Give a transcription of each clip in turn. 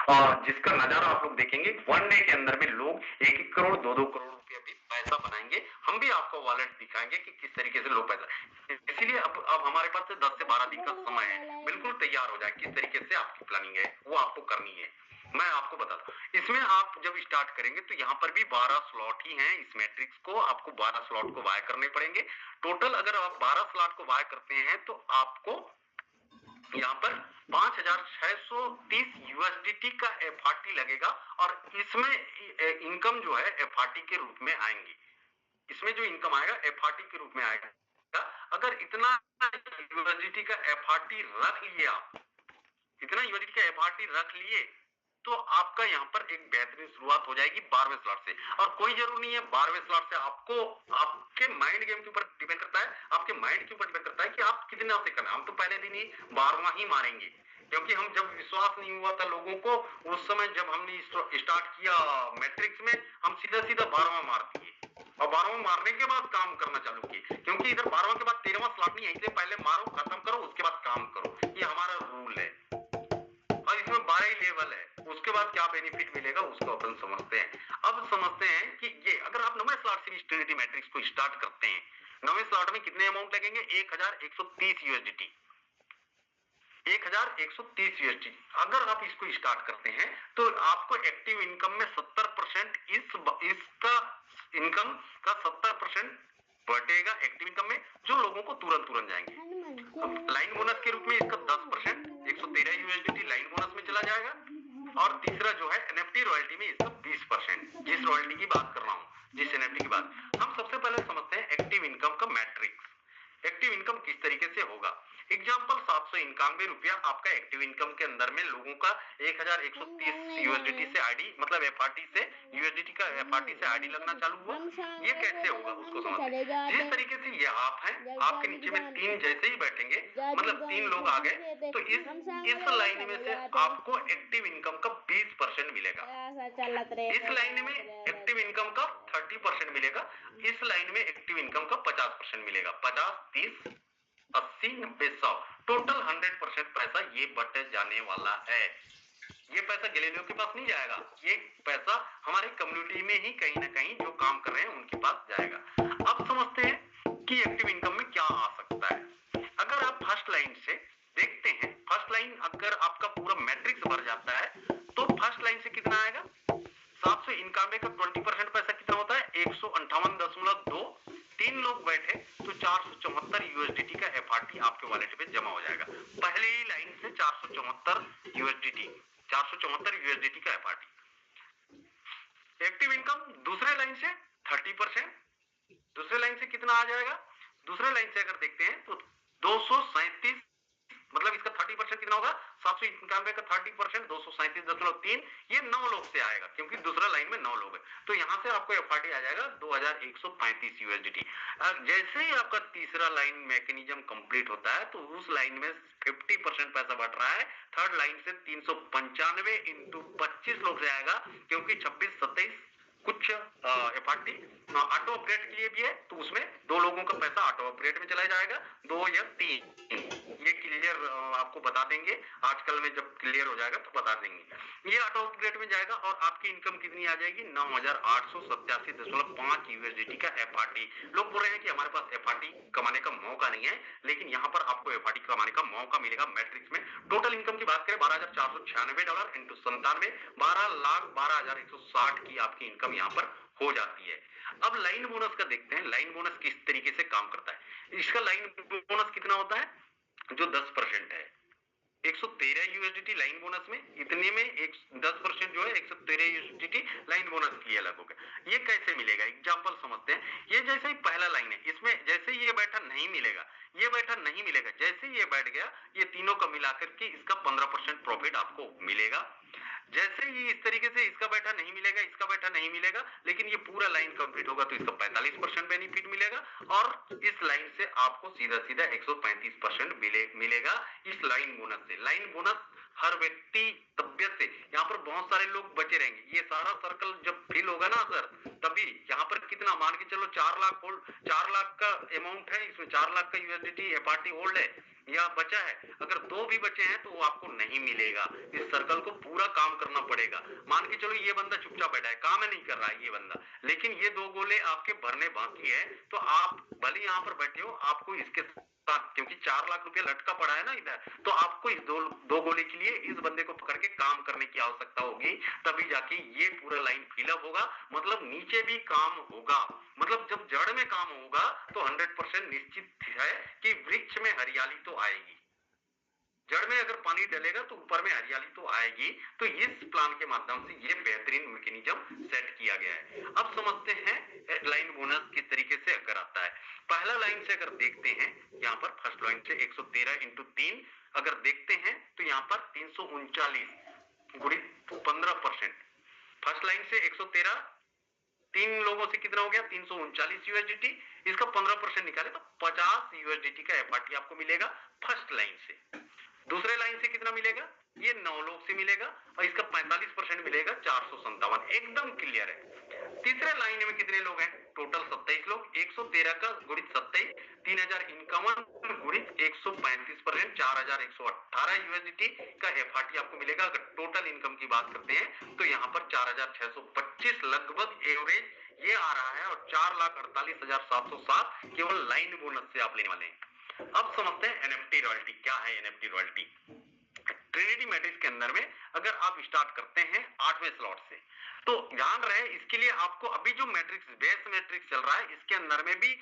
जिसका नजारा आप लोग देखेंगे, वन डे के अंदर में लोग 1-1 करोड़ 2-2 करोड़ रुपया भी पैसा बनाएंगे। हम भी आपको वॉलेट दिखाएंगे कि किस तरीके से लोग पैसा, इसीलिए अब हमारे पास 10 से 12 दिन का समय है, बिल्कुल तैयार हो जाए किस तरीके से आपकी प्लानिंग है वो आपको करनी है। मैं आपको बताता हूँ, इसमें आप जब स्टार्ट करेंगे तो यहाँ पर भी 12 स्लॉट ही हैं। इस मैट्रिक्स को आपको 12 स्लॉट को बाय करने पड़ेंगे। टोटल अगर आप 12 स्लॉट को बाय करते हैं तो आपको यहाँ पर 5,630 यूएसडीटी का एफआरटी लगेगा, और इसमें इनकम जो है एफआरटी के रूप में आएंगी। इसमें जो इनकम आएगा एफआरटी के रूप में आएगा। अगर इतना यूएसडीटी का एफआरटी रख लिए आप, इतना यूएसडीटी का एफआरटी रख लिए, तो आपका यहाँ पर एक बेहतरीन शुरुआत हो जाएगी 12वें स्लॉट से। और कोई जरूरी नहीं है 12वें स्लॉट से, आपको आपके माइंड गेम के ऊपर डिपेंड करता है, आपके माइंड के ऊपर डिपेंड करता है कि आप कितने से करना। हम तो पहले दिन ही 12वां ही मारेंगे, क्योंकि हम जब विश्वास नहीं हुआ था लोगों को, उस समय जब हमने स्टार्ट किया मैट्रिक्स में, हम सीधा सीधा 12वां मार दिए, और 12वां मारने के बाद काम करना चालू किए, क्योंकि इधर 12वां के बाद 13वां स्लॉट नहीं है, इसलिए पहले मारो खत्म करो उसके बाद काम करो, ये हमारा रूल है। और इसमें 12 ही लेवल है, उसके बाद क्या बेनिफिट मिलेगा उसको अपन समझते हैं। अब समझते हैं कि ये अगर आप 9वें स्लॉट से ट्रिनिटी मैट्रिक्स को स्टार्ट करते हैं, 9वें स्लॉट में कितने अमाउंट लगेंगे? 1130 यूएसडीटी, 1130 यूएसडी। अगर आप इसको स्टार्ट करते हैं तो आपको एक्टिव इनकम में 70% इसका इनकम का 70% बटेगा एक्टिव इनकम में, जो लोगों को तुरंत जाएंगे। अब लाइन बोनस के रूप में इसका 10% 113 यूएसडी लाइन बोनस में चला जाएगा, और तीसरा जो है एनएफटी रॉयल्टी में इसका 20%। जिस रॉयल्टी की बात कर रहा हूं, जिस एनएफटी की बात, हम सबसे पहले समझते हैं एक्टिव इनकम का मैट्रिक्स। एक्टिव इनकम किस तरीके से होगा? एग्जाम्पल 791 रुपया आपका एक्टिव इनकम के अंदर में लोगों का 1130 यूएसडीटी से आईडी, मतलब एफआरटी से यूएसडीटी का एफआरटी से आईडी लगना चालू हुआ। ये कैसे होगा उसको समझते हैं। जिस तरीके से ये आप हैं, आपके नीचे में 3 जैसे ही बैठेंगे, मतलब 3 लोग आ गए, तो इस लाइन में से आपको एक्टिव इनकम का 20% मिलेगा, इस लाइन में एक्टिव इनकम का 30% मिलेगा, इस लाइन में एक्टिव इनकम का 50% मिलेगा। 50, 30, 80, 90, 100, टोटल 100% पैसा ये बट जाने वाला है। ये पैसा गैलीलियो के पास नहीं जाएगा, ये पैसा हमारे कम्युनिटी में ही कहीं ना कहीं जो काम कर रहे हैं उनके पास जाएगा। अब समझते हैं कि एक्टिव इनकम में क्या आ सकता है। अगर आप फर्स्ट लाइन से देखते हैं, फर्स्ट लाइन अगर आपका पूरा मैट्रिक्स भर जाता है तो फर्स्ट लाइन से कितना आएगा? 791 का 20% पैसा कितना होता है? 158.2। 3 लोग बैठे तो 474 यूएसडीटी का एफआरटी आपके वॉलेट पे जमा हो जाएगा। पहले ही लाइन से 474 यूएसडीटी, 474 यूएसडीटी का एफआरटी। एक्टिव इनकम दूसरे लाइन से 30%, दूसरे लाइन से कितना आ जाएगा? दूसरे लाइन से अगर देखते हैं तो 237, मतलब इसका 30% कितना होगा? 791 का 30% 237.3, ये 9 लोग से आएगा, क्योंकि दूसरा लाइन में 9 लोग है, तो यहां से आपको एफआरटी आ जाएगा 2135 यूएसडीटी। जैसे ही आपका तीसरा लाइन मैकेनिज्म कंप्लीट होता है तो उस लाइन में 50% पैसा बढ़ रहा है। थर्ड लाइन से 395 इंटू 25 लोग से आएगा, क्योंकि 26, 27 कुछ एफआरटी ऑटो अपग्रेड के लिए भी है, तो उसमें 2 लोगों का पैसा ऑटो अपग्रेड में चला जाएगा, 2 या 3, ये क्लियर आपको बता देंगे आजकल में, जब क्लियर हो जाएगा तो बता देंगे। ये ऑटो अपग्रेड में जाएगा और आपकी इनकम कितनी आ जाएगी? 9,887.5 यूएसडीटी का एफआरटी। लोग बोल रहे हैं कि हमारे पास एफआरटी कमाने का मौका नहीं है, लेकिन यहाँ पर आपको एफआरटी कमाने का मौका मिलेगा मैट्रिक्स में। टोटल इनकम की बात करें $12,496 इंटू 97, 12,12,160 की आपकी इनकम यहाँ पर हो जाती है। अब लाइन बोनस का देखते हैं, लाइन बोनस किस तरीके से काम करता है। इसका लाइन बोनस कितना होता है? जो 10% है, 113 यूएसडीटी लाइन बोनस में, इतने में 10% जो है 113 यूएसडीटी लाइन बोनस की अलग हो गया। ये कैसे मिलेगा? एग्जांपल समझते हैं। ये जैसे ही पहला लाइन है, इसमें जैसे ही ये बैठा नहीं मिलेगा, ये बैठा नहीं मिलेगा, जैसे ही ये बैठ गया, ये तीनों का मिलाकर के इसका 15% प्रॉफिट आपको मिलेगा। जैसे ही इस तरीके से इसका बैठा नहीं मिलेगा, इसका बैठा नहीं मिलेगा, लेकिन ये पूरा लाइन कंप्लीट होगा तो इसका 45% बेनिफिट मिलेगा, और इस लाइन से आपको सीधा सीधा 135% मिलेगा इस लाइन बोनस से। लाइन बोनस हर व्यक्ति तबियत से, यहाँ पर बहुत सारे लोग बचे रहेंगे। ये सारा सर्कल जब फिल होगा ना सर, तभी यहाँ पर कितना मान के चलो 4 लाख का अमाउंट है, इसमें 4 लाख का यूएसडीटी एफआरटी होल्ड है, या बचा है, अगर 2 भी बचे हैं तो वो आपको नहीं मिलेगा। इस सर्कल को पूरा काम करना पड़ेगा। मान के चलो ये बंदा चुपचाप बैठा है, काम नहीं कर रहा है ये बंदा, लेकिन ये 2 गोले आपके भरने बाकी है, तो आप भले यहाँ पर बैठे हो, आपको इसके साथ, क्योंकि 4 लाख रुपया लटका पड़ा है ना इधर, तो आपको इस दो गोले के लिए इस बंदे को पकड़ के काम करने की आवश्यकता होगी, तभी जाके ये पूरा लाइन फिलअप होगा। मतलब नीचे भी काम होगा, मतलब जब जड़ में काम होगा तो 100% निश्चित है कि वृक्ष में हरियाली तो आएगी। जड़ में अगर पानी डलेगा तो ऊपर में हरियाली तो आएगी। तो इस प्लान के माध्यम से ये बेहतरीन मैकेनिज्म सेट किया गया है। अब समझते हैं लाइन बोनस किस तरीके से अगर आता है। पहला लाइन से अगर देखते हैं, यहाँ पर फर्स्ट लाइन से 113 इंटू 3 अगर देखते हैं तो यहाँ पर 339 गुणित 15%। फर्स्ट लाइन से 113, 3 लोगों से कितना हो गया 339 यूएसडीटी, इसका 15% निकाले तो 50 यूएसडीटी का एफआरटी आपको मिलेगा फर्स्ट लाइन से। दूसरे लाइन से कितना मिलेगा, ये 9 लोग से मिलेगा और इसका 45% मिलेगा 457, एकदम क्लियर है। तीसरे लाइन में कितने लोग हैं, टोटल 27 लोग, 113 का गुणित 27 3051 गुणित 135%, 4118 यूएसडीटी का एफआरटी आपको मिलेगा। अगर टोटल इनकम की बात करते हैं तो यहाँ पर 4625 लगभग एवरेज ये आ रहा है, और 4,48,707 केवल लाइन बोनस से आप लेने वाले हैं। अब समझते हैं एनएफटी रॉयल्टी क्या है। एनएफटी रॉयल्टी ट्रिनिटी मैट्रिक्स के अंदर में अगर आप स्टार्ट करते हैं 8वें स्लॉट से, तो ध्यान रहे इसके लिए आपको अभी जो मैट्रिक्स बेस मैट्रिक्स चल रहा है इसके अंदर में भी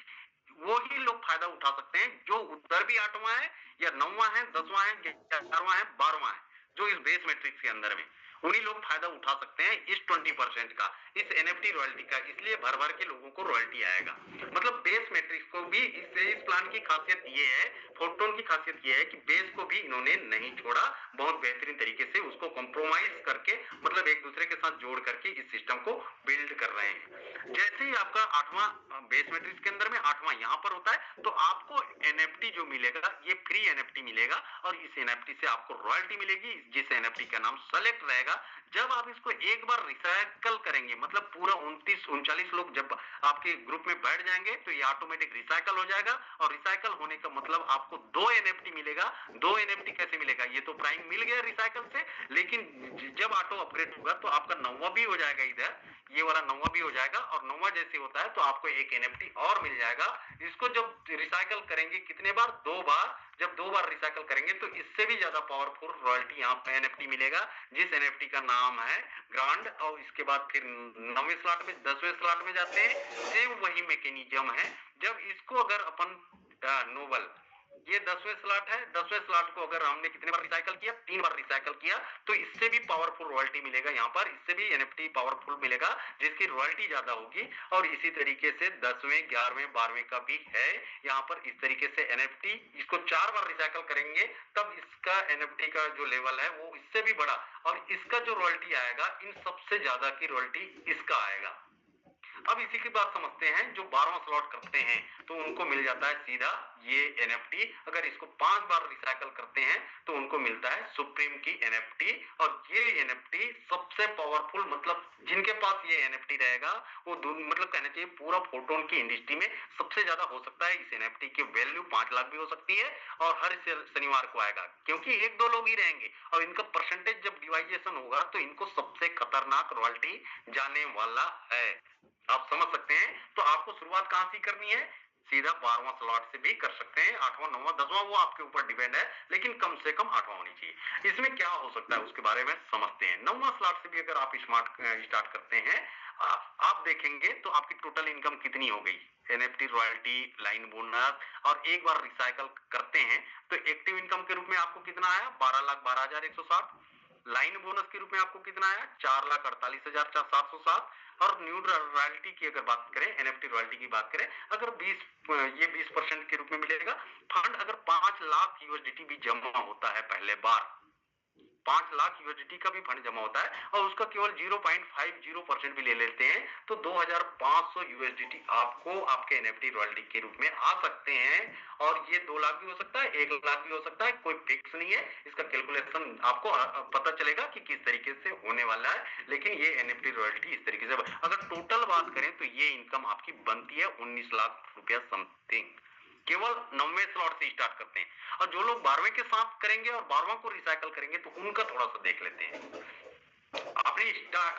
वो ही लोग फायदा उठा सकते हैं जो उधर भी 8वां है या 9वां है 10वां है 11वां है 12वां है, जो इस बेस मैट्रिक्स के अंदर में उन्हीं लोग फायदा उठा सकते हैं इस 20% का, इस एनएफटी रॉयल्टी का। इसलिए भर भर के लोगों को रॉयल्टी आएगा। मतलब बेस मैट्रिक्स को भी इस प्लान की खासियत ये है, फोटोन की खासियत ये है कि बेस को भी इन्होंने नहीं छोड़ा, बहुत बेहतरीन तरीके से उसको कॉम्प्रोमाइज करके, मतलब एक दूसरे के साथ जोड़ करके इस सिस्टम को बिल्ड कर रहे हैं। जैसे ही आपका 8वां बेस मैट्रिक्स के अंदर में 8वां यहाँ पर होता है, तो आपको एनएफटी जो मिलेगा ये फ्री एनएफटी मिलेगा, और इस एनएफटी से आपको रॉयल्टी मिलेगी, जिस एनएफटी का नाम सेलेक्ट रहेगा। जब आप इसको एक बार रिसाइकल करेंगे, मतलब पूरा 39 लोग जब आपके ग्रुप में बैठ जाएंगे तो ये ऑटोमेटिक रिसाइकल हो जाएगा, और रिसाइकल होने का मतलब आपको 2 एनएफटी मिलेगा। 2 एनएफटी कैसे मिलेगा, ये तो प्राइम मिल गया रिसाइकल से, लेकिन जब ऑटो अपग्रेड होगा तो आपका 9वां भी हो जाएगा, इधर ये वाला 9वां भी हो जाएगा, और 9वां जैसे होता है तो आपको एक एनएफटी और मिल जाएगा। इसको जब रिसाइकल करेंगे कितने बार, 2 बार, जब 2 बार रिसाइकल करेंगे तो इससे भी ज्यादा पावरफुल रॉयल्टी यहाँ पे एनएफटी मिलेगा, जिस एनएफटी का नाम है ग्रांड। और इसके बाद फिर 9वें स्लॉट में 10वें स्लॉट में जाते हैं, सेम वही मैकेनिज्म है। जब इसको अगर अपन नोबल, ये 10वें स्लॉट है, 10वें स्लॉट को अगर हमने कितने बार रिसाइकल किया, 3 बार रिसाइकल किया, तो इससे भी पावरफुल रॉयल्टी मिलेगा यहाँ पर, इससे भी एनएफटी पावरफुल मिलेगा जिसकी रॉयल्टी ज्यादा होगी। और इसी तरीके से 10वें 11वें 12वें का भी है यहाँ पर इस तरीके से एनएफटी। इसको 4 बार रिसाइकल करेंगे तब इसका एनएफटी का जो लेवल है वो इससे भी बड़ा, और इसका जो रॉयल्टी आएगा इन सबसे ज्यादा की रॉयल्टी इसका आएगा। अब इसी की बात समझते हैं, जो 12वां स्लॉट करते हैं तो उनको मिल जाता है सीधा ये एनएफटी। अगर इसको 5 बार रिसाइकल करते हैं तो उनको मिलता है सुप्रीम की एनएफटी, और ये एनएफटी सबसे पावरफुल, मतलब जिनके पास ये एनएफटी रहेगा वो मतलब कहना चाहिए पूरा फोटोन की इंडस्ट्री में सबसे ज्यादा हो सकता है। इस एनएफटी की वैल्यू 5 लाख भी हो सकती है, और हर शनिवार को आएगा, क्योंकि 1-2 लोग ही रहेंगे, और इनका परसेंटेज जब डिवाइजेशन होगा तो इनको सबसे खतरनाक रॉयल्टी जाने वाला है। आप समझ सकते हैं। तो आपको शुरुआत कहां से करनी है, सीधा 12वां स्लॉट से भी कर सकते हैं, 8वां 9वां 10वां वो आपके ऊपर डिपेंड है, लेकिन कम से कम 8वां होनी चाहिए। इसमें क्या हो सकता है उसके बारे में समझते हैं। 9वां स्लॉट से भी अगर आप स्टार्ट करते हैं, आप देखेंगे तो आपकी टोटल इनकम कितनी हो गई, एनएफटी रॉयल्टी लाइन बोनस, और एक बार रिसाइकल करते हैं तो एक्टिव इनकम के रूप में आपको कितना आया 12,12,160, लाइन बोनस के रूप में आपको कितना आया 4,48,707, और न्यूट्रल रॉयल्टी की अगर बात करें, एनएफटी रॉयल्टी की बात करें, अगर 20% के रूप में मिलेगा। फंड अगर 5 लाख यूएसडीटी भी जमा होता है पहले बार, 5 लाख यूएसडीटी का भी फंड जमा होता है और उसका केवल 0.50% भी ले लेते हैं तो 2,500 यूएसडीटी आपको आपके एनएफटी रॉयल्टी के रूप में आ सकते हैं। और ये 2 लाख भी हो सकता है, 1 लाख भी हो सकता है, कोई फिक्स नहीं है। इसका कैलकुलेशन आपको पता चलेगा कि किस तरीके से होने वाला है, लेकिन ये एनएफटी रॉयल्टी इस तरीके से, अगर टोटल बात करें तो ये इनकम आपकी बनती है 19 लाख रुपया समथिंग। केवल 9वें स्लॉट से स्टार्ट करते हैं। और जो लोग 12वें के साथ करेंगे और 12वां को रिसाइकल करेंगे तो उनका थोड़ा सा देख लेते हैं। आपने स्टार्ट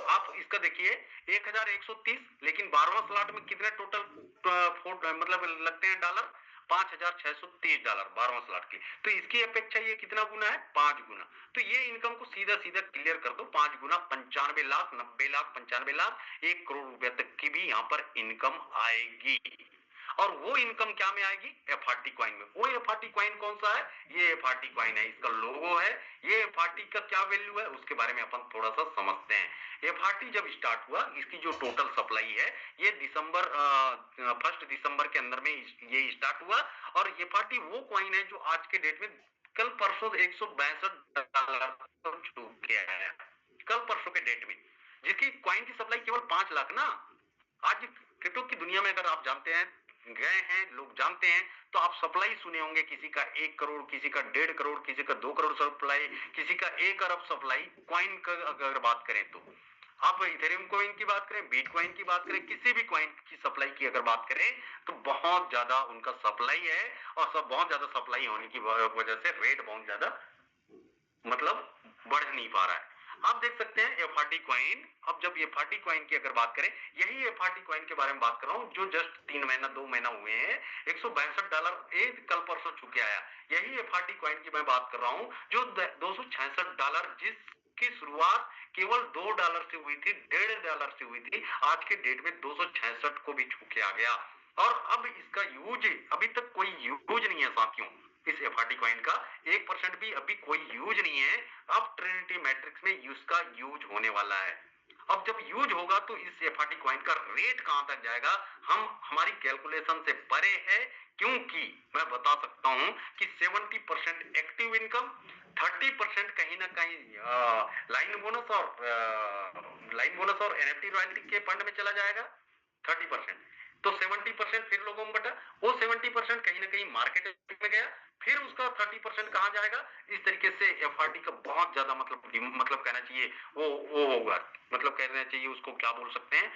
आप इसका देखिए 1130, लेकिन 12वां स्लॉट में कितने टोटल मतलब लगते हैं डॉलर, $5630 12वां स्लॉट के। तो इसकी अपेक्षा ये कितना गुना है, 5 गुना। तो ये इनकम को सीधा सीधा क्लियर कर दो, 5 गुना 95 लाख, 90 लाख, 95 लाख, 1 करोड़ रुपए तक की भी यहाँ पर इनकम आएगी। और वो इनकम क्या में आएगी, एफआरटी कॉइन में। वो एफआरटी कॉइन कौन सा है, ये एफआरटी कॉइन है, इसका लोगो है। ये एफआरटी का क्या वैल्यू है उसके बारे में अपन थोड़ा सा समझते हैं। एफआरटी जब स्टार्ट हुआ, इसकी जो टोटल सप्लाई है ये दिसंबर 1 दिसंबर के अंदर में ये स्टार्ट हुआ। और एफआरटी वो कॉइन है जो आज के डेट में कल परसों $162 छू के आया, कल परसों के डेट में, जिसकी कॉइन की सप्लाई केवल 5 लाख ना। आज क्रिप्टो की दुनिया में अगर आप जानते हैं, गए हैं लोग जानते हैं, तो आप सप्लाई सुने होंगे, किसी का 1 करोड़, किसी का 1.5 करोड़, किसी का 2 करोड़ सप्लाई, किसी का 1 अरब सप्लाई कॉइन का अगर बात करें तो। आप इथेरियम कॉइन की बात करें, बिटकॉइन की बात करें, किसी भी कॉइन की सप्लाई की अगर बात करें तो बहुत ज्यादा उनका सप्लाई है। और सब बहुत ज्यादा सप्लाई होने की वजह से रेट बहुत ज्यादा मतलब बढ़ नहीं पा रहा है। आप देख सकते हैं एफआरटी कॉइन। अब जब एफआरटी कॉइन की अगर बात करें, यही एफआरटी कॉइन के बारे में बात कर रहा हूं जो जस्ट 3 महीना 2 महीना हुए हैं, $162 एक कल परसों चुके आया। यही एफआरटी कॉइन की मैं बात कर रहा हूं जो $266, जिसकी शुरुआत केवल $2 से हुई थी, $1.5 से हुई थी, आज के डेट में 266 को भी छू के आ गया। और अब इसका यूज अभी तक कोई यूज नहीं है साथियों, इस एफआरटी कॉइन का 1% भी अभी कोई यूज नहीं है। अब ट्रिनिटी मैट्रिक्स में इसका यूज होने वाला है। अब जब यूज होगा तो इस एफआरटी कॉइन का रेट कहां तक जाएगा, हम हमारी कैलकुलेशन से परे है। क्योंकि मैं बता सकता हूं कि 70% एक्टिव इनकम, 30% कहीं ना कहीं लाइन बोनस और एनएफटी रॉयल्टी के फंड में चला जाएगा 30%। तो 70% फिर लोगों में बटा, वो 70% कहीं ना कहीं मार्केट में गया, फिर उसका 30% कहां जाएगा। इस तरीके से एफआरटी का बहुत ज्यादा मतलब कहना चाहिए वो होगा, मतलब कहना चाहिए उसको क्या बोल सकते हैं,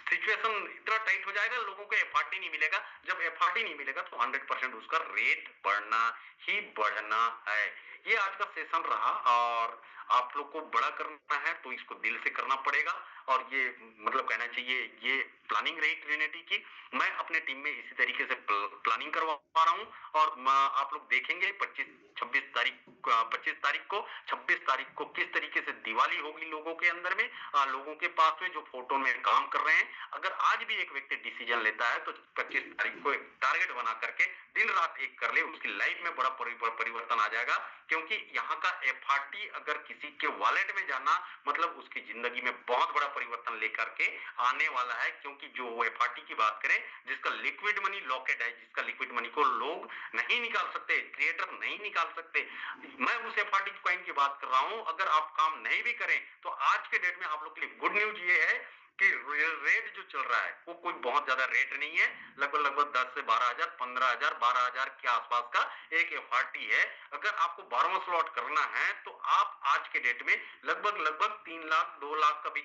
सिचुएशन इतना टाइट हो जाएगा, लोगों को एफआरटी नहीं मिलेगा। जब एफआरटी नहीं मिलेगा तो 100% उसका रेट बढ़ना ही बढ़ना है। ये आज का सेशन रहा। और आप लोग को बड़ा करना है तो इसको दिल से करना पड़ेगा। और ये मतलब कहना चाहिए ये प्लानिंग रही ट्रिनिटी की। मैं अपने टीम में इसी तरीके से प्लानिंग करवा रहा हूँ। और आप लोग देखेंगे 25 तारीख को किस तरीके से दिवाली होगी लोगों के अंदर में, लोगों के पास में जो फोटो में काम कर रहे हैं। अगर आज भी एक व्यक्ति डिसीजन लेता है तो 25 तारीख को एक टारगेट बना करके दिन रात एक कर ले, उसकी लाइफ में बड़ा परिवर्तन आ जाएगा। क्योंकि यहाँ का एफआरटी अगर किसी के वॉलेट में जाना मतलब उसकी जिंदगी में बहुत बड़ा परिवर्तन लेकर के आने वाला है। क्योंकि जो एफआरटी की बात करें, जिसका लिक्विड मनी लॉकेट है, जिसका लिक्विड मनी को लोग नहीं निकाल सकते, क्रिएटर नहीं निकाल सकते, मैं उस एफआरटी कॉइन की बात कर रहा हूं। अगर आप काम नहीं भी करें तो आज के डेट में आप लोग के लिए गुड न्यूज ये है कि रेट जो चल रहा है वो कोई बहुत ज्यादा रेट नहीं है। लगभग 10 से 12,000, 15,000, 12,000 के आसपास का एक एफआरटी है। अगर आपको 12वां स्लॉट करना है तो आप आज के डेट में लगभग 3 लाख 2 लाख का भी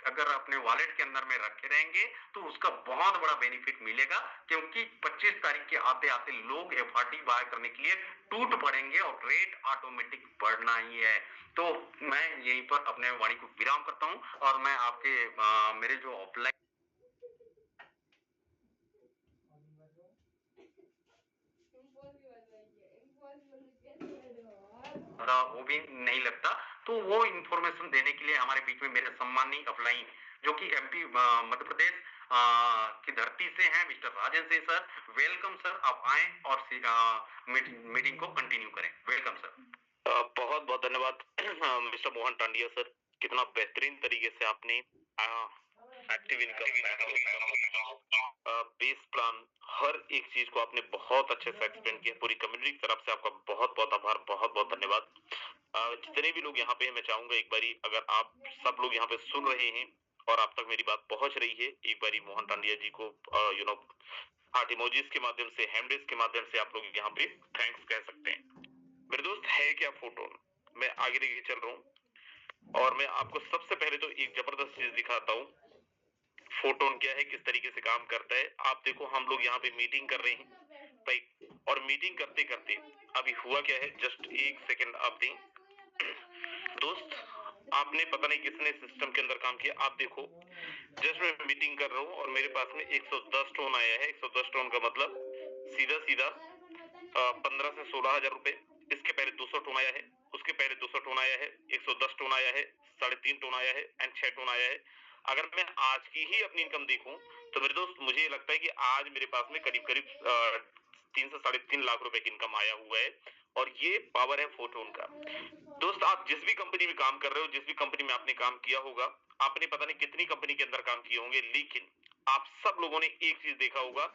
अगर अपने वॉलेट के अंदर में रखे रहेंगे तो उसका बहुत बड़ा बेनिफिट मिलेगा। क्योंकि 25 तारीख के आते आते लोग एफआरटी बाय करने के लिए टूट पड़ेंगे और रेट ऑटोमेटिक बढ़ना ही है। तो मैं यहीं पर अपने वाणी को विराम करता हूं। और मैं आपके मेरे जो ऑफलाइन वो भी नहीं लगता, तो वो इंफॉर्मेशन देने के लिए हमारे बीच में मेरे सम्माननीय ऑफलाइन जो कि एमपी मध्य प्रदेश की धरती से हैं, mister Rajan Singh sir. Welcome sir, आप आए और मीटिंग को कंटिन्यू करें। Welcome sir. बहुत बहुत धन्यवाद मिस्टर मोहन टांडिया सर। कितना बेहतरीन तरीके से आपने एक्टिव इनकम, बेस प्लान, हर एक चीज को आपने बहुत अच्छे से एक्सप्लेन किया। पूरी कम्युनिटी की तरफ से आपका बहुत बहुत आभार, बहुत बहुत धन्यवाद। जितने भी लोग यहाँ पे हैं, मैं चाहूंगा एक बारी अगर आप सब लोग यहाँ पे सुन रहे हैं और आप तक मेरी बात पहुंच रही है, एक बारी मोहन टांडिया जी को हार्ट इमोजीज के माध्यम से, हैंडल्स के माध्यम से आप लोग यहाँ पे थैंक्स कह सकते हैं। मेरे दोस्त है क्या फोटो, मैं आगे लेके चल रहा हूँ और मैं आपको सबसे पहले तो एक जबरदस्त चीज दिखाता हूँ। फोटोन क्या है, किस तरीके से काम करता है। आप देखो हम लोग यहाँ पे मीटिंग कर रहे हैं भाई, और मीटिंग करते करते अभी हुआ क्या है, जस्ट एक सेकंड आप दें दोस्त। आपने पता नहीं किसने सिस्टम के अंदर काम किया। आप देखो जस्ट मैं मीटिंग कर रहा हूँ और मेरे पास में 110 टोन आया है। 110 टोन का मतलब सीधा सीधा 15 से 16,000 रुपए। इसके पहले 200 टोन आया है, उसके पहले 200 टोन आया है, 110 टोन आया है, 3.5 टोन आया है एंड 6 टोन आया है। अगर मैं आज की ही अपनी इनकम देखूं तो मेरे दोस्त मुझे लगता है कि आज मेरे पास में करीब करीब 3 से 3.5 लाख रुपए की इनकम आया हुआ है। और ये पावर है फोटोन का। दोस्त आप जिस भी कंपनी में काम कर रहे हो, जिस भी कंपनी में आपने काम किया होगा, आपने पता नहीं कितनी कंपनी के अंदर काम किए होंगे, लेकिन आप सब लोगों ने एक चीज देखा होगा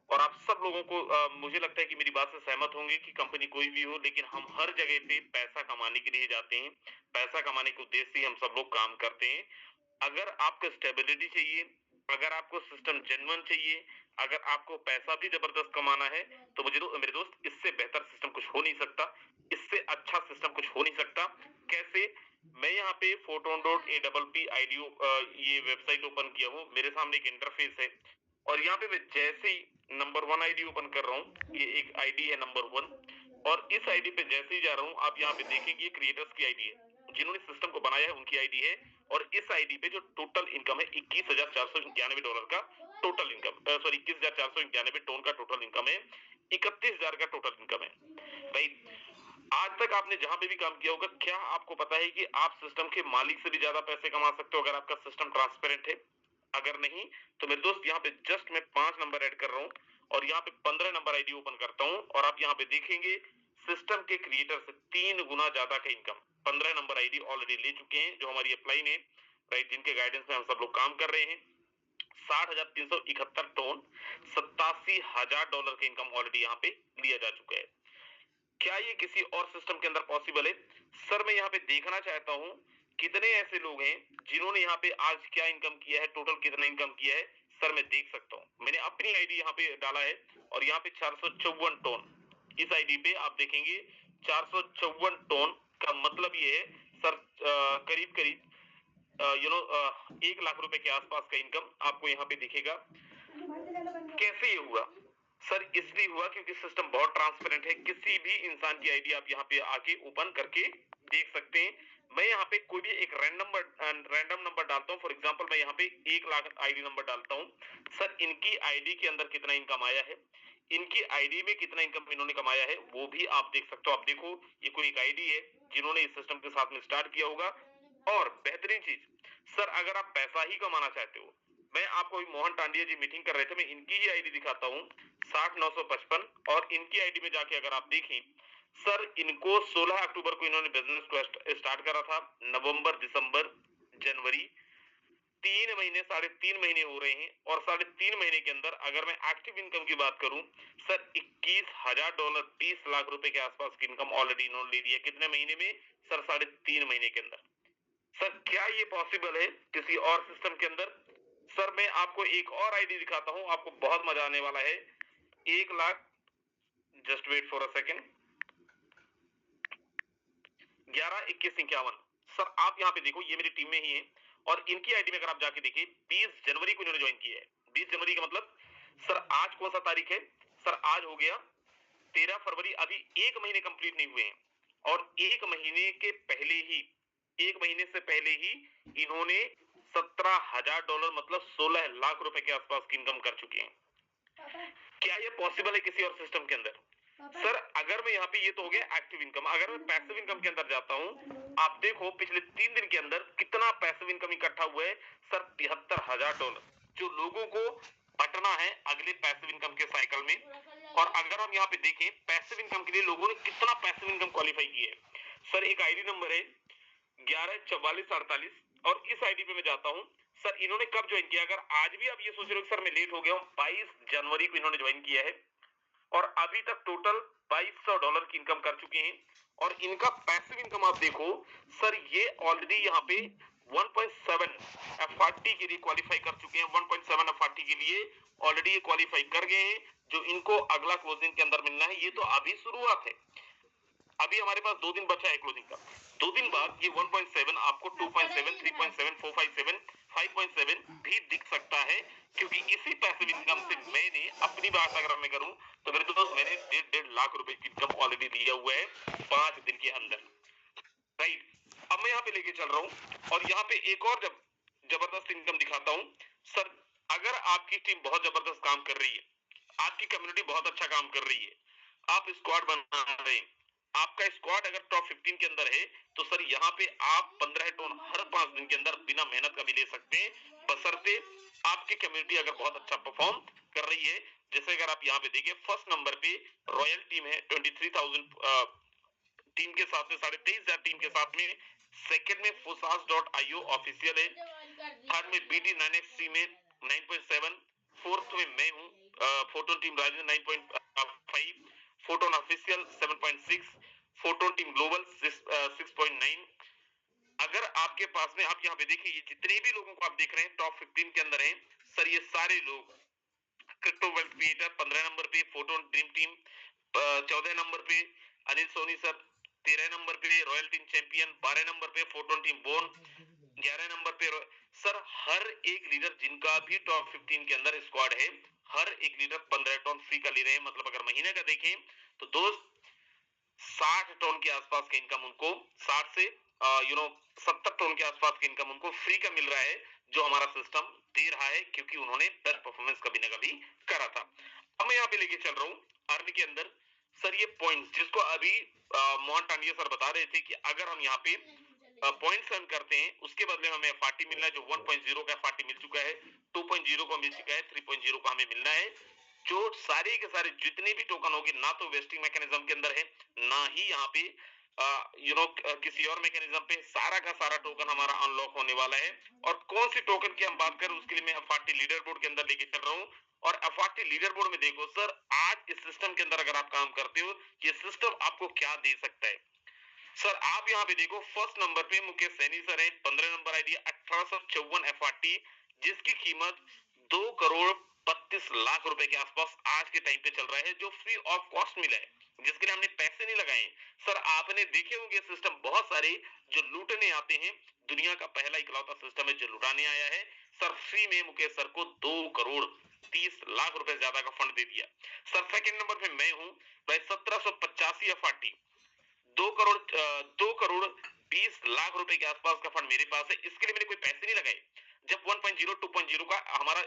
और आप सब लोगों को मुझे लगता है कि मेरी बात से सहमत होंगे कि कंपनी कोई भी हो, लेकिन हम हर जगह पे पैसा कमाने के लिए जाते हैं। पैसा कमाने के उद्देश्य से हम सब लोग काम करते हैं। अगर आपको स्टेबिलिटी चाहिए, अगर आपको सिस्टम जेन्युइन चाहिए, अगर आपको पैसा भी जबरदस्त कमाना है, तो मेरे दोस्त इससे बेहतर सिस्टम कुछ हो नहीं सकता, इससे अच्छा सिस्टम कुछ हो नहीं सकता। कैसे? मैं यहाँ पे photon.app आईडियो ये वेबसाइट ओपन किया हूँ, मेरे सामने एक इंटरफेस है और यहाँ पे मैं जैसे ही नंबर 1 आईडी ओपन कर रहा हूँ, ये एक आईडी है नंबर 1 और इस आईडी पे जैसे ही जा रहा हूँ आप यहाँ पे देखेंगे ये क्रिएटर्स की आईडी है, जिन्होंने सिस्टम को बनाया है उनकी आईडी है। और इस आईडी पे जो टोटल इनकम है $21,491 का टोटल इनकम, सॉरी 21,491 टोन का टोटल इनकम है, 31,000 का टोटल इनकम है। भाई आज तक आपने जहां पे भी काम किया होगा, क्या आपको पता है कि आप सिस्टम के मालिक से भी ज्यादा पैसे कमा सकते हो अगर आपका सिस्टम ट्रांसपेरेंट है? अगर नहीं तो मेरे दोस्त यहाँ पे जस्ट मैं 5 नंबर ऐड कर रहा हूँ और यहाँ पे 15 नंबर आईडी ओपन करता हूँ और आप यहाँ पे देखेंगे सिस्टम के क्रिएटर से 3 गुना ज्यादा का इनकम 15 नंबर आईडी ऑलरेडी ले चुके हैं, जो हमारी अपलाइन है राइट, जिनके गाइडेंस में हम सब लोग काम कर रहे हैं। 60,371 टोन $87,000 का इनकम ऑलरेडी यहाँ पे लिया जा चुका है। क्या ये किसी और सिस्टम के अंदर पॉसिबल है? सर मैं यहाँ पे देखना चाहता हूँ कितने ऐसे लोग हैं जिन्होंने यहाँ पे आज क्या इनकम किया है, टोटल कितना इनकम किया है। सर मैं देख सकता हूँ, मैंने अपनी आईडी यहाँ पे डाला है और यहाँ पे 454 टोन, इस आईडी पे आप देखेंगे 454 टोन का मतलब ये है सर करीब करीब 1 लाख रुपए के आसपास का इनकम आपको यहाँ पे दिखेगा। कैसे ये हुआ? सर इसलिए हुआ क्योंकि सिस्टम बहुत ट्रांसपेरेंट है, किसी भी इंसान की आईडी आप यहाँ पे आके ओपन करके देख सकते हैं। मैं यहाँ पे कोई भी एक रैंडम नंबर डालता हूँ, फॉर एग्जांपल मैं यहाँ पे 1 लाख आईडी नंबर डालता हूँ। सर इनकी आईडी के अंदर कितना इनकम आया है, इनकी आईडी में कितना इनकम इन्होंने कमाया है वो भी आप देख सकते हो। आप देखो ये कोई एक आईडी है जिन्होंने इस सिस्टम के साथ में स्टार्ट किया होगा। और बेहतरीन चीज सर, अगर आप पैसा ही कमाना चाहते हो, मैं आपको मोहन टांडिया जी मीटिंग कर रहे थे, मैं इनकी ही आईडी दिखाता हूँ 60,955 और इनकी आईडी में जाके अगर आप देखें सर, इनको 16 अक्टूबर को इन्होंने बिजनेस को स्टार्ट करा था। नवंबर, दिसंबर, जनवरी, 3 महीने 3.5 महीने हो रहे हैं और 3.5 महीने के अंदर अगर मैं एक्टिव इनकम की बात करूं सर, $21,000 20 लाख रुपए के आसपास की इनकम ऑलरेडी इन्होंने ले ली है। कितने महीने में? सर 3.5 महीने के अंदर। सर क्या ये पॉसिबल है किसी और सिस्टम के अंदर? सर मैं आपको एक और आईडी दिखाता हूं, आपको बहुत मजा आने वाला है। 1 lakh, just wait for a second, 11-21-51। Sir आप यहाँ पे देखो, ये मेरी टीम में ही है और इनकी आईडी में अगर आप जाके देखिए 20 जनवरी को इन्होंने ज्वाइन किया है। 20 जनवरी का मतलब सर आज कौन सा तारीख है? सर आज हो गया 13 फरवरी, अभी 1 महीने कंप्लीट नहीं हुए हैं और 1 महीने के पहले ही, 1 महीने से पहले ही इन्होंने $17,000 मतलब 16 लाख रुपए के आसपास की इनकम कर चुके हैं। क्या ये पॉसिबल है किसी और सिस्टम के अंदर? सर अगर मैं यहाँ पे, ये तो हो गया एक्टिव इनकम, अगर मैं पैसिव इनकम के अंदर जाता हूँ, आप देखो पिछले 3 दिन के अंदर कितना पैसिव इनकम इकट्ठा हुआ है सर, $73,000, जो लोगों को बटना है अगले पैसिव इनकम के साइकिल में। और अगर हम यहाँ पे देखें पैसिव इनकम के लिए लोगों ने कितना पैसिव इनकम क्वालिफाई किया है। सर एक आईडी नंबर है 114448 और इस आईडी पे मैं जाता हूँ। सर इन्होंने कब ज्वाइन किया? अगर आज भी आप ये सोच रहे हो सर मैं लेट हो गया हूँ, 22 जनवरी को इन्होंने ज्वाइन किया है और अभी तक टोटल $2,200 की इनकम कर चुके हैं। और इनका पैसिव इनकम आप देखो सर, ये ऑलरेडी यहाँ पे 1.7 FRT के लिए क्वालिफाई कर चुके हैं। 1.7 FRT के लिए ऑलरेडी ये क्वालिफाई कर गए हैं, जो इनको अगला क्लोजिंग के अंदर मिलना है। ये तो अभी शुरुआत है। अभी हमारे पास 2 दिन बचा है क्लोजिंग का। 2 दिन बाद ये 1.7 आपको 2.7, 3.7, 4.57, 5.7 भी दिख सकता है, क्योंकि इसी पैसिव इनकम से मैंने अपनी बात अगर मैं करूं तो मेरे दोस्त मैंने 1.5 लाख रुपए की इनकम ऑलरेडी लिया हुआ है 5 दिन के अंदर, राइट। अब मैं यहाँ पे लेके चल रहा हूँ और यहाँ पे एक और जबरदस्त इनकम दिखाता हूँ सर। अगर आपकी टीम बहुत जबरदस्त काम कर रही है, आपकी कम्युनिटी बहुत अच्छा काम कर रही है, आप स्क्वाड बना रहे हैं, आपका स्क्वाड अगर टॉप 15 के अंदर है, तो सर यहाँ पे आप 15 टोन हर 5 दिन के अंदर बिना मेहनत का भी ले सकते हैं, बशर्ते आपकी कम्युनिटी अगर बहुत अच्छा परफॉर्म कर रही है। जैसे अगर आप यहाँ पे देखिए फर्स्ट नंबर पे रॉयल टीम है 23,000 टीम के साथ में, 23,500 टीम के साथ में। सेकंड में fosas.io ऑफिशियल है। थर्ड में BT9XC में 9.7। फोर्थ में मैं हूँ फोटोन टीम राजन 9.5, photon official 7.6, photon team global 6.9। अगर आपके पास में, आप यहाँ पे देखिए, ये जितने भी लोगों को आप देख रहे हैं टॉप 15 के अंदर हैं सर, ये सारे लोग क्रिप्टो वेल्थ क्रिएटर 15 नंबर पे, फोटोन ड्रीम टीम 14 नंबर पे, अनिल सोनी सर 13 नंबर पे, रॉयल टीम चैंपियन 12 नंबर पे, फोटोन टीम बोन 11 नंबर पे। सर हर एक लीडर जिनका भी टॉप 15 के अंदर स्क्वाड है, हर एक लीडर 15 टन फ्री का ले रहे हैं। मतलब अगर महीने का देखें तो दोस्त 60 टन के आसपास का इनकम उनको, 60 से 70 टन के आसपास का इनकम उनको फ्री का मिल रहा है, जो हमारा सिस्टम दे रहा है, क्योंकि उन्होंने बेस्ट परफॉर्मेंस कभी ना कभी करा था। अब मैं यहाँ पे लेके चल रहा हूँ अर्न के अंदर सर ये पॉइंट्स, जिसको अभी मोहन टांडिया सर बता रहे थे कि अगर हम यहाँ पे पॉइंट्स अर्न करते हैं, उसके बदले में हमें एफआरटी मिलना है, जो 1.0 का एफआरटी मिल चुका है, 2.0 का मिल चुका है, 3.0 का हमें मिलना है। जो सारे के सारे जितने भी टोकन होंगे, ना तो वेस्टिंग मैकेनिज्म के अंदर है, ना ही यहाँ पे किसी और मैकेनिज्म पे, सारा का सारा टोकन हमारा अनलॉक होने वाला है। और कौन सी टोकन की हम बात करें, उसके लिए मैं एफआरटी लीडर बोर्ड के अंदर लेके चल रहा हूँ। और एफआरटी लीडर बोर्ड में देखो सर, आज इस सिस्टम के अंदर अगर आप काम करते हो, ये सिस्टम आपको क्या दे सकता है। सर आप यहाँ पे देखो फर्स्ट नंबर पे मुकेश सैनी सर है, 15 नंबर आईडी 1854 एफआरटी, जिसकी कीमत 2,32,00,000 रुपए के आसपास आज के टाइम पे चल रहा है, जो फ्री ऑफ कॉस्ट मिला है, जिसके लिए हमने पैसे नहीं लगाए। सर आपने देखे होंगे सिस्टम बहुत सारे जो लूटने आते हैं, दुनिया का पहला इकलौता सिस्टम है जो लुटाने आया है। सर फ्री में मुकेश सर को 2,30,00,000 रुपए ज्यादा का फंड दे दिया। सर सेकंड नंबर पे मैं हूँ भाई, 1785 एफआरटी, 2,20,00,000 रुपए के आसपास का फंड मेरे पास है। इसके लिए मैंने कोई पैसे नहीं लगाए। जब 1.0 2.0 का हमारा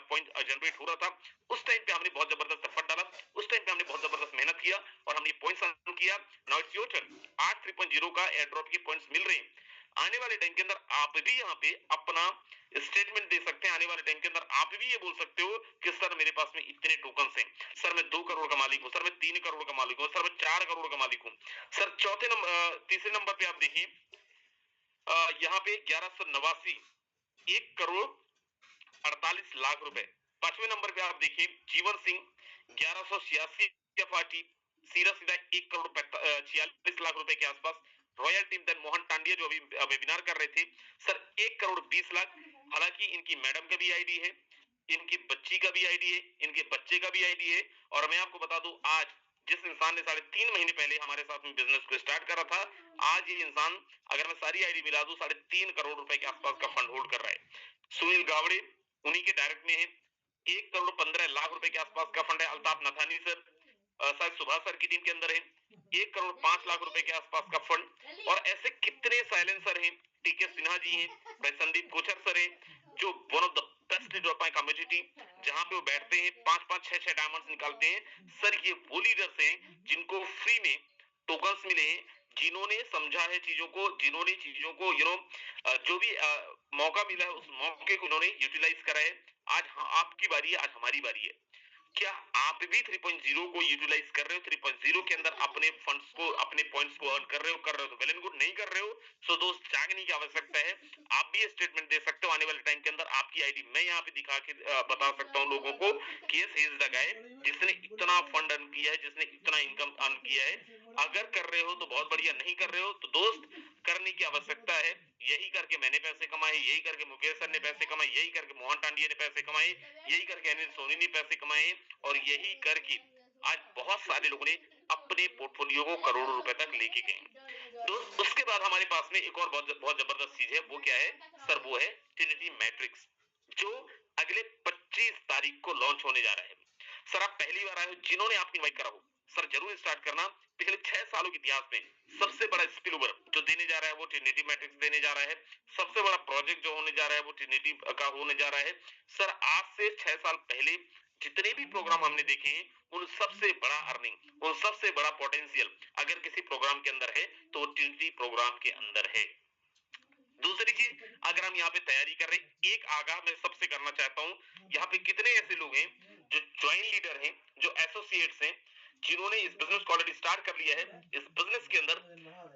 पॉइंट जनरेट हो रहा था, उस टाइम पे हमने बहुत जबरदस्त एफर्ट डाला, उस टाइम पे हमने बहुत जबरदस्त मेहनत किया और हमने पॉइंट्स अर्न किया। Now it's your turn. आज 3.0 का एयर ड्रॉप के पॉइंट्स मिल रहे हैं। आने वाले टाइम के अंदर आप भी यहाँ पे अपना स्टेटमेंट दे सकते हैं। आने वाले टाइम के अंदर आप भी ये बोल सकते हो कि सर मेरे पास में इतने टोकन हैं, सर मैं 2 करोड़ का मालिक हूँ, सर मैं 3 करोड़ का मालिक हूँ, सर मैं 4 करोड़ का मालिक हूँ। सर तीसरे नंबर पे आप देखिए, यहाँ पे 1189, 1,48,00,000 रुपए। 5वें नंबर पे आप देखिए जीवन सिंह 1186 एफआरटी, सीधा सीधा 1,46,00,000 रुपए के आसपास। Royal team then Mohan Tandia जो अभी वेबिनार कर रहे थे, सर 1,20,00,000। हालांकि इनकी मैडम का भी आईडी है, इनकी बच्ची का भी आईडी है, इनके बच्चे का भी आईडी है। और मैं आपको बता दूं, आज जिस इंसान ने 3.5 महीने पहले हमारे साथ में बिजनेस को स्टार्ट करा था, आज ये इंसान, अगर मैं सारी आईडी मिला दूं, 3.5 करोड़ रुपए के आसपास का फंड होल्ड कर रहा है। सुनील गावड़े उन्हीं के डायरेक्ट में है, 1,15,00,000 रुपए के आसपास का फंड है। अल्ताफ नथानी सर शायद सुभाष सर की टीम के अंदर है, 1,05,00,000 रुपए के आसपास का फंड। और ऐसे कितने साइलेंसर हैं, टीके सिन्हा जी हैं, भाई संदीप कोचर सर हैं, जो one of the best leader of my community, जहां पे वो बैठते हैं 5-5 6-6 डायमंड्स निकालते हैं। सर ये वो लीडर्स हैं जिनको फ्री में टोकन्स मिले हैं, जिन्होंने समझा है चीजों को, जिन्होंने चीजों को जो भी मौका मिला है, उस मौके को उन्होंने यूटिलाइज करा है। आज आपकी बारी है, आज हमारी बारी है। क्या आप भी 3.0 को यूटिलाइज कर रहे हो? 3.0 के अंदर अपने फंड्स को, अपने पॉइंट्स को अर्न कर रहे हो तो वेल एंड गुड। नहीं कर रहे हो सो दोस्त जागने की आवश्यकता है। आप भी स्टेटमेंट दे सकते हो आने वाले टाइम के अंदर। आपकी आईडी मैं यहाँ पे दिखा के बता सकता हूँ लोगों को कि yes he is the guy जिसने इतना फंड अर्न किया है, जिसने इतना इनकम अर्न किया है। अगर कर रहे हो तो बहुत बढ़िया, नहीं कर रहे हो तो दोस्त करने की आवश्यकता है। यही करके मैंने पैसे कमाए, यही करके मुकेश सर ने पैसे कमाए, यही करके मोहन टांडिया ने पैसे कमाए, यही करके अनिल सोनी ने पैसे कमाए, और यही करके आज बहुत सारे लोगों ने अपने पोर्टफोलियो को करोड़ों रुपए तक लेके गए। तो उसके बाद हमारे पास में एक और बहुत बहुत जबरदस्त चीज है, वो क्या है सर? वो है ट्रिनिटी मैट्रिक्स, जो अगले 25 तारीख को लॉन्च होने जा रहा है। सर आप पहली बार आए हो, जिन्होंने आपको इनवाइट करा हो सर जरूर स्टार्ट करना। पिछले 6 सालों के इतिहास में सबसे बड़ा स्पिल ओवर जो देने जा रहा है वो ट्रिनिटी मैट्रिक्स देने जा रहा है। सबसे बड़ा प्रोजेक्ट जो होने जा रहा है वो ट्रिनिटी का होने जा रहा है। सर आज से 6 साल पहले जितने भी प्रोग्राम हमने देखे हैं, उन सबसे बड़ा अर्निंग, उन सबसे बड़ा पोटेंशियल अगर किसी प्रोग्राम के अंदर है तो वो ट्रिनिटी प्रोग्राम के अंदर है। दूसरी चीज, अगर हम यहाँ पे तैयारी कर रहे, एक आगाह मैं सबसे करना चाहता हूँ, यहाँ पे कितने ऐसे लोग हैं जो ज्वाइंट लीडर हैं, जो एसोसिएट्स हैं, जिन्होंने इस बिजनेस को ऑलरेडी स्टार्ट कर लिया है। इस बिजनेस के अंदर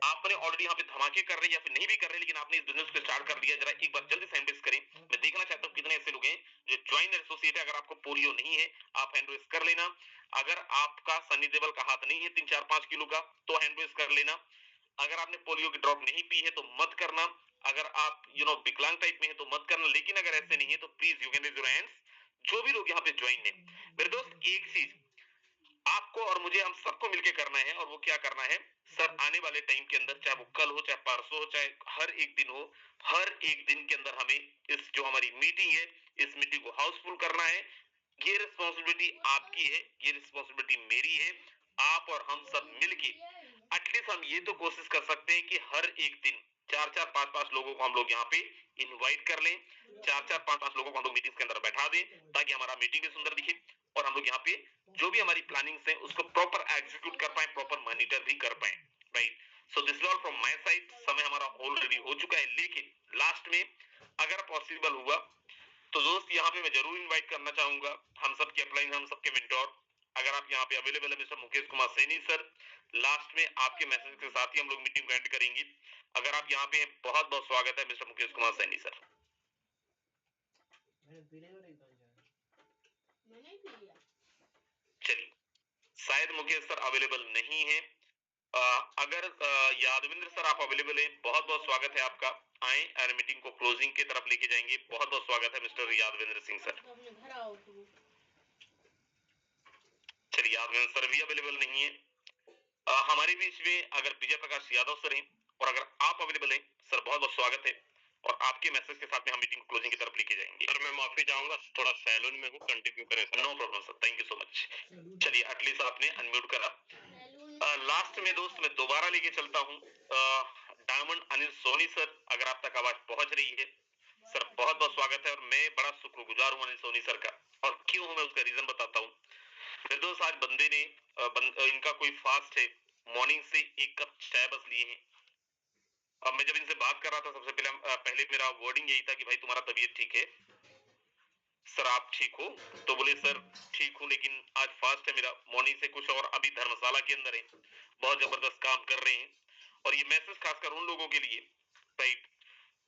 आपने ऑलरेडी यहाँ पे धमाके कर रहे हैं या फिर नहीं भी कर रहे, लेकिन आपने इस बिजनेस को स्टार्ट कर लिया। जरा एक बार जल्दी से हैंड रेज करें, मैं देखना चाहता हूँ कितने ऐसे लोग हैं जो ज्वाइंट एसोसिएट है। अगर आपको पोलियो नहीं है आप हैंड रेज कर लेना। अगर आपका सनी देओल का हाथ नहीं है 3-4-5 किलो का तो हैंड रेज कर लेना। अगर आपने पोलियो की ड्रॉप नहीं पी है तो मत करना। अगर आप विकलांग टाइप में है तो मत करना, लेकिन अगर ऐसे नहीं है तो please you can raise your hands. जो भी लोग यहाँ पे ज्वाइन है मेरे दोस्त, एक चीज आपको और मुझे, हम सबको मिलके करना है, और वो क्या करना है सर? आने वाले टाइम के अंदर, चाहे वो कल हो, चाहे परसों हो, चाहे हर एक दिन हो, हर एक दिन के अंदर हमें इस जो हमारी मीटिंग है, इस मीटिंग को हाउसफुल करना है। ये रिस्पॉन्सिबिलिटी आपकी है, ये रिस्पॉन्सिबिलिटी मेरी है। आप और हम सब मिलके एटलीस्ट हम ये तो कोशिश कर सकते हैं कि हर एक दिन 4-4, 5-5 लोगों को हम लोग यहाँ पे इनवाइट कर लें, 4-4, 5-5 लोगों को हम लोग मीटिंग के अंदर बैठा दें, ताकि हमारा मीटिंग भी सुंदर दिखे और हम लोग यहाँ पे जो भी हमारी प्लानिंग्स है उसको प्रॉपर एग्जीक्यूट कर पाए, प्रॉपर मॉनिटर भी कर पाए। Right, so this is all from my side. समय हमारा ऑलरेडी हो चुका है, लेकिन लास्ट में अगर पॉसिबल हुआ तो दोस्त यहाँ पे मैं जरूर इनवाइट करना चाहूंगा हम सबके अपलाइन, हम सबके मेंटोर, अगर आप यहाँ पे अवेलेबल है, mister Mukesh Kumar Saini sir. Last में आपके मैसेज के साथ ही हम लोग मीटिंग को एंड करेंगे। अगर आप यहाँ पे, बहुत बहुत स्वागत है मिस्टर मुकेश कुमार सैनी सर। चलिए, शायद मुकेश सर अवेलेबल नहीं है। अगर यादविंद्र सर आप अवेलेबल है, बहुत बहुत स्वागत है आपका। आए और मीटिंग को क्लोजिंग की तरफ लेके जाएंगे। बहुत बहुत स्वागत है मिस्टर यादविंद्र सिंह सर। चलिए, यादविंद्र सर भी अवेलेबल नहीं है। हमारे बीच में अगर विजय प्रकाश यादव सर हैं और अगर आप अवेलेबल हैं सर, बहुत बहुत स्वागत है, और आपके मैसेज के साथ में हम मीटिंग को क्लोजिंग की तरफ लेके जाएंगे। सर मैं माफी चाहूंगा, थोड़ा सैलून में हूँ, कंटिन्यू करें sir. No problem sir, thank you so much. चलिए, एटलीस्ट आपने अनम्यूट करा। लास्ट में दोस्त मैं दोबारा लेके चलता हूँ डायमंड अनिल सोनी सर, अगर आप तक आवाज पहुंच रही है सर, बहुत बहुत स्वागत है। और मैं बड़ा शुक्रगुजार हूँ अनिल सोनी सर का, और क्यों हूँ मैं उसका रीजन बताता हूँ। मेरे दोस्त आज बंदे ने इनका कोई फास्ट है, मॉर्निंग से 1 कप चाय बस लिए हैं। अब मैं जब इनसे बात कर रहा था सबसे पहले मेरा वर्डिंग यही था कि भाई तुम्हारा तबीयत ठीक है सर, आप ठीक हो? तो बोले सर ठीक हूँ, लेकिन आज फास्ट है मेरा मॉर्निंग से कुछ, और अभी धर्मशाला के अंदर है, बहुत जबरदस्त काम कर रहे हैं। और ये मैसेज खासकर उन लोगों के लिए, राइट,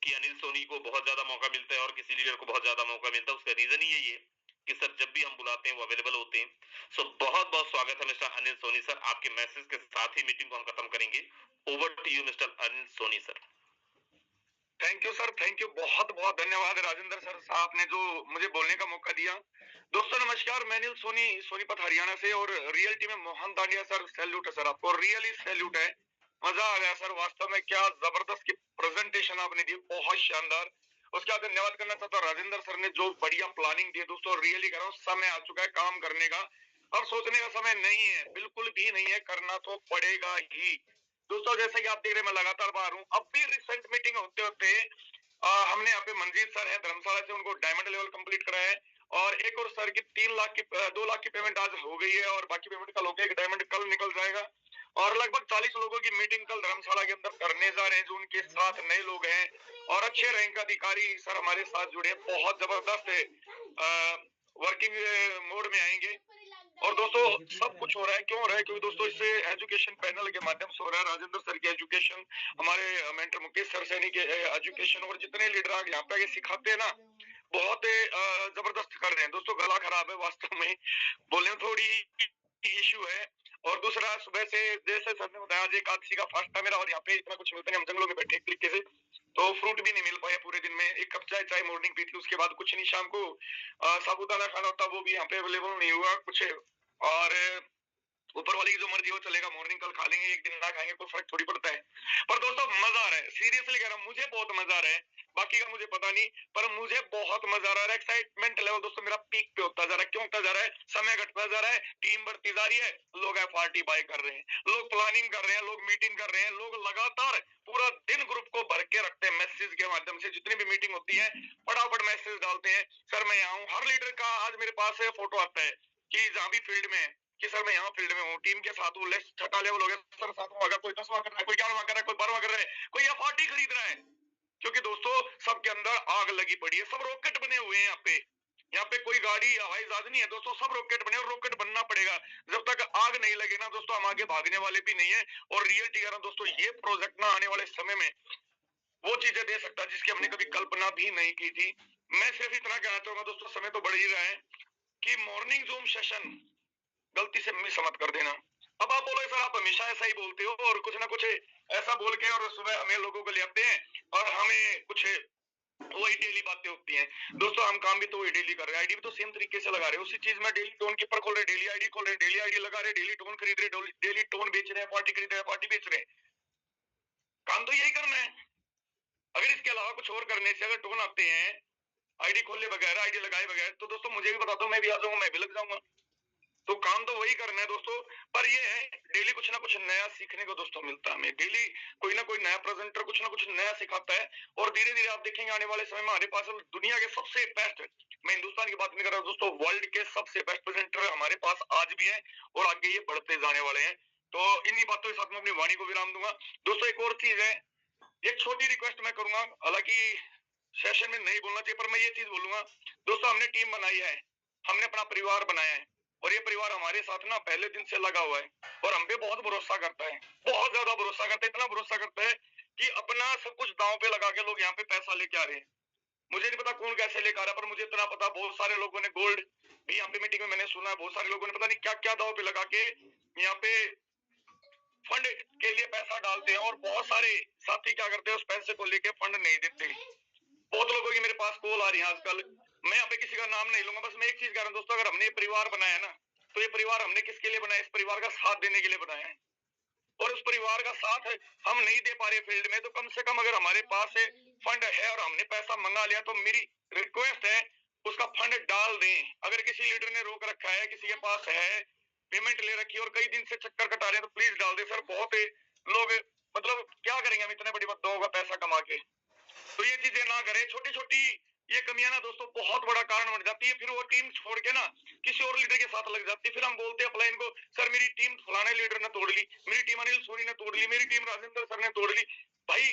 कि अनिल सोनी को बहुत ज्यादा मौका मिलता है और किसी लीडर को बहुत ज्यादा मौका मिलता है। उसका रीजन ही यही है कि सर जब भी हम बुलाते हैं वो अवेलेबल होते हैं। सो बहुत बहुत स्वागत है मिस्टर अनिल सोनी सर। आपके मैसेज के साथ ही मीटिंग को हम खत्म करेंगे। Over to you mister Anil Soni sir. Thank you sir, thank you, बहुत बहुत धन्यवाद राजेंद्र सर साहब ने जो मुझे बोलने का मौका दिया। दोस्तों नमस्कार, मैं अनिल सोनी, सोनीपत हरियाणा से, और रियलिटी में मोहन दांडिया सर, सैल्यूट है सर आपको, रियली सैल्यूट है। मजा आ गया सर, वास्तव में क्या जबरदस्त की प्रेजेंटेशन आपने दी, बहुत शानदार। उसके बाद धन्यवाद करना चाहता हूँ राजेंद्र सर ने, जो बढ़िया प्लानिंग दी है। दोस्तों रियली कर रहा हूँ, समय आ चुका है काम करने का, अब सोचने का समय नहीं है, बिल्कुल भी नहीं है, करना तो पड़ेगा ही। दोस्तों जैसे कि आप देख रहे हैं मैं लगातार बाहर हूँ, अब भी रिसेंट मीटिंग होते होते हमने यहाँ पे मंजीत सर है धर्मशाला से, उनको डायमंड लेवल कंप्लीट कराया है, और एक और सर की 2 लाख की पेमेंट आज हो गई है, और बाकी पेमेंट कल हो गया, एक डायमंड कल निकल जाएगा। और लगभग 40 लोगों की मीटिंग कल धर्मशाला के अंदर करने जा रहे हैं, जो उनके साथ नए लोग हैं और अच्छे रैंक अधिकारी सर हमारे साथ जुड़े, बहुत जबरदस्त है, वर्किंग मोड में आएंगे। और दोस्तों सब कुछ हो रहा है, क्यों हो रहा है? क्योंकि दोस्तों इससे एजुकेशन पैनल के माध्यम से हो रहा है। राजेंद्र सर की एजुकेशन, हमारे मेंटर मुकेश सर सैनी के एजुकेशन, और जितने लीडर यहाँ पे सिखाते हैं ना, बहुत जबरदस्त कर रहे हैं। दोस्तों गला खराब है वास्तव में, बोलने में थोड़ी इश्यू है। और दूसरा, सुबह से जैसे सर ने बताया, आज एकादशी का फास्ट था मेरा, और यहाँ पे इतना कुछ मिलता नहीं, हम जंगलों में बैठे एक तरीके से, तो फ्रूट भी नहीं मिल पाया पूरे दिन में। 1 कप चाय मॉर्निंग पी थी, उसके बाद कुछ नहीं। शाम को साबूदाना खाना होता, वो भी यहाँ पे अवेलेबल नहीं हुआ कुछ। और ऊपर वाले की जो मर्जी हो चलेगा, मॉर्निंग कल खा लेंगे, एक दिन ना खाएंगे, कोई फर्क थोड़ी पड़ता है। पर दोस्तों मजा आ रहा है, सीरियसली कह रहा हूँ, मुझे बहुत मजा आ रहा है, बाकी का मुझे पता नहीं, पर मुझे बहुत मजा आ रहा है। एक्साइटमेंट लेवल दोस्तों मेरा पीक पे होता जा रहा है। क्यों होता जा रहा है? समय घटता जा रहा है, टीम बढ़ती जा रही है, लोग एफआरटी बाय कर रहे हैं, लोग प्लानिंग कर रहे हैं, लोग मीटिंग कर रहे हैं, लोग लगातार पूरा दिन ग्रुप को भर के रखते हैं मैसेज के माध्यम से। जितनी भी मीटिंग होती है फटाफट मैसेज डालते हैं, सर मैं यहाँ हूँ। हर लीडर का आज मेरे पास फोटो आता है कि जहाँ भी फील्ड में है कि सर मैं यहाँ फील्ड में हूँ, टीम के साथ हूँ, छठा लेवल हो गया, सर सातवां होगा, कोई 10वां कर रहा है, कोई 11वां कर रहा है, कोई 12वां कर रहा है, कोई एफआरटी खरीद रहा है। क्योंकि दोस्तों सबके अंदर आग लगी पड़ी है, सब रॉकेट बने हुए हैं यहाँ पे कोई गाड़ी हवाई जहाज नहीं है दोस्तों, सब रॉकेट बने और रॉकेट बनना पड़ेगा। जब तक आग नहीं लगे ना दोस्तों, हम आगे भागने वाले भी नहीं है। और रियलिटी कह रहा हूं दोस्तों, ये प्रोजेक्ट ना आने वाले समय में वो चीजें दे सकता है जिसकी हमने कभी कल्पना भी नहीं की थी। मैं सिर्फ इतना कहना चाहूंगा दोस्तों, समय तो बढ़ ही रहा है, कि मॉर्निंग जूम सेशन गलती से मिस मत कर देना। अब आप बोलोगे सर आप हमेशा ऐसा ही बोलते हो और कुछ ना कुछ ऐसा बोल के और सुबह हमें लोगों को ले आते हैं और हमें कुछ वही डेली बातें होती हैं। दोस्तों हम काम भी तो वही डेली कर रहे हैं, आईडी भी तो सेम तरीके से लगा रहे हैं, उसी चीज में डेली टोन कीपर खोल रहे, डेली आईडी खोल रहे, डेली आईडी लगा रहे, डेली टोन खरीद रहे, डेली टोन बेच रहे हैं, पार्टी खरीद रहे हैं, पार्टी बेच रहे हैं। काम तो यही करना है। अगर इसके अलावा कुछ और करने से अगर टोन आते हैं आईडी खोले बगैर, आईडी लगाए बगैर, तो दोस्तों मुझे भी बता दो, मैं भी आ जाऊंगा, मैं भी लग जाऊंगा। तो काम तो वही करना है दोस्तों, पर ये है डेली कुछ ना कुछ नया सीखने को दोस्तों मिलता है हमें। डेली कोई ना कोई नया प्रेजेंटर कुछ ना कुछ नया सिखाता है और धीरे धीरे आप देखेंगे आने वाले समय में हमारे पास दुनिया के सबसे बेस्ट, मैं हिंदुस्तान की बात नहीं कर रहा हूँ दोस्तों, वर्ल्ड के सबसे बेस्ट प्रेजेंटर हमारे पास आज भी है और आगे ये बढ़ते जाने वाले हैं। तो इन्हीं बातों के साथ मैं अपनी वाणी को विराम दूंगा। दोस्तों एक और चीज है, एक छोटी रिक्वेस्ट मैं करूंगा, हालांकि सेशन में नहीं बोलना चाहिए पर मैं ये चीज बोलूंगा। दोस्तों हमने टीम बनाई है, हमने अपना परिवार बनाया है और ये परिवार हमारे साथ ना पहले दिन से लगा हुआ है और हम पे बहुत भरोसा करता है, बहुत ज्यादा भरोसा करता है, इतना भरोसा करता है कि अपना सब कुछ दांव पे लगा के लोग यहाँ पे पैसा लेके आ रहे हैं। मुझे नहीं पता कौन कैसे लेकर आ रहा है, पर मुझे इतना पता बहुत सारे लोगों ने गोल्ड भी यहाँ पे मीटिंग में मैंने सुना है, बहुत सारे लोगों ने पता नहीं क्या क्या दाव पे लगा के यहाँ पे फंड के लिए पैसा डालते हैं और बहुत सारे साथी क्या करते हैं उस पैसे को लेके फंड नहीं देते। बहुत लोगों की मेरे पास कॉल आ रही है आजकल, मैं यहाँ पे किसी का नाम नहीं लूंगा, बस मैं एक चीज कह रहा हूँ दोस्तों, अगर हमने ये परिवार बनाया ना तो ये परिवार हमने किसके लिए बनाया? इस परिवार का साथ देने के लिए बनाया है। और उस परिवार का साथ हम नहीं दे पा रहे फील्ड में, तो कम से कम अगर हमारे पास फंड है और हमने पैसा मंगा लिया तो मेरी रिक्वेस्ट है उसका फंड डाल दें। अगर किसी लीडर ने रोक रखा है, किसी के पास है पेमेंट ले रखी है और कई दिन से चक्कर कटा रहे हैं, तो प्लीज डाल दे सर। बहुत लोग मतलब क्या करेंगे हम इतने बड़ी बद्दों का पैसा कमा के? तो ये चीजें ना करें, छोटी छोटी ये कमियां ना दोस्तों बहुत बड़ा कारण बन जाती है। फिर वो टीम छोड़ के ना किसी और लीडर के साथ लग जाती है, फिर हम बोलते हैं अपलाइन को, सर मेरी टीम फलाने लीडर ने तोड़ ली, मेरी टीम अनिल सोनी ने तोड़ ली, मेरी टीम राजेंद्र सर ने तोड़ ली। भाई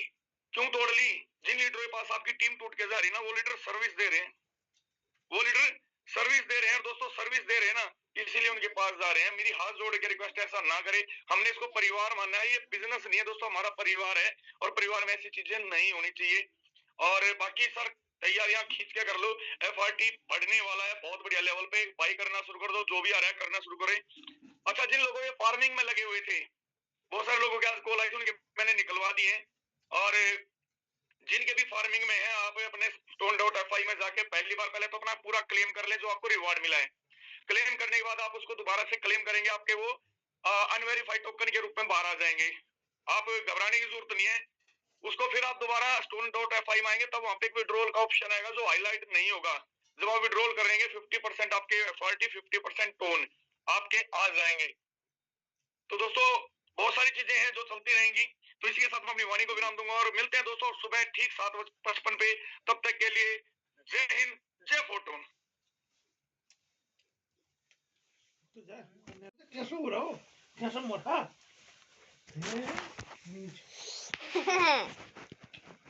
क्यों तोड़ ली? जिन लीडरों के पास आपकी टीम टूट के जा रही है ना, वो लीडर सर्विस दे रहे हैं, वो लीडर सर्विस दे रहे हैं। और दोस्तों सर्विस दे रहे हैं ना, इसीलिए उनके पास जा रहे हैं। मेरी हाथ जोड़ के रिक्वेस्ट है ऐसा ना करे, हमने इसको परिवार मानना है, ये बिजनेस नहीं है दोस्तों, हमारा परिवार है और परिवार में ऐसी चीजें नहीं होनी चाहिए। और बाकी सर तैयारियां खींच के कर लो, एफआरटी बढ़ने वाला है बहुत बढ़िया लेवल पे, बाई करना शुरू कर दो, जो भी आ रहा है करना शुरू करें। अच्छा जिन लोगों के फार्मिंग में लगे हुए थे, बहुत सारे लोगों के आज कॉल आई थी, उनके मैंने निकलवा दिए। और जिनके भी फार्मिंग में है, आप अपने stone.fi में जाके पहली बार पहले तो अपना पूरा क्लेम कर ले जो आपको रिवॉर्ड मिला है। क्लेम करने के बाद आप उसको दोबारा से क्लेम करेंगे, आपके वो अनवेरीफाइड टोकन के रूप में बाहर आ जाएंगे। आप घबराने की जरूरत नहीं है, उसको फिर आप दोबारा stone.fi में आएंगे तब वहां पे विड्रॉल का ऑप्शन आएगा जो हाईलाइट नहीं होगा। जब आप विड्रॉल करेंगे 50% आपके एफआरटी 50% टोन आपके आ जाएंगे। तो दोस्तों बहुत सारी चीजें हैं जो चलती रहेंगी। तो इसी के साथ मैं अपनी वाणी को विराम दूंगा और मिलते हैं दोस्तों सुबह ठीक 7:55 पे। तब तक के लिए जय हिंद, जय फोटोन। कैसे हो रहा हो? कैसा मोटा?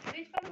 Please come